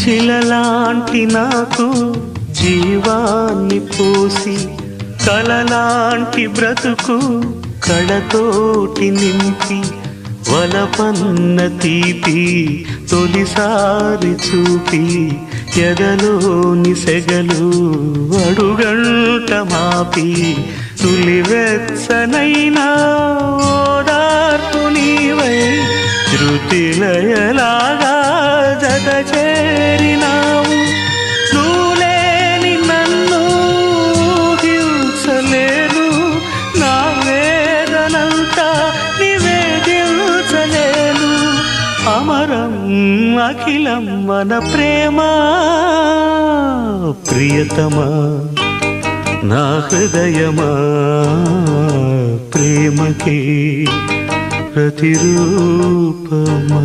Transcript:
శిలలాంటి నాకు జీవాన్ని పోసి కలలాంటి బ్రతుకు కళతోటి నింపి వలపన్న తీపి తొలిసారి చూపి ఎదలోని సెగలు అడుగంట మాపి తులివెచ్చనైనా ఓదార్పు నీవై శృతిలయలాగా జత చేరినావు. నువ్వులేని నన్ను హింసలేను, నా వేదనంతా నివేదించలేను. అమరం అఖిలం మన ప్రేమ ప్రియతమా నా హృదయమా ప్రేమకి ప్రతిరూపమా.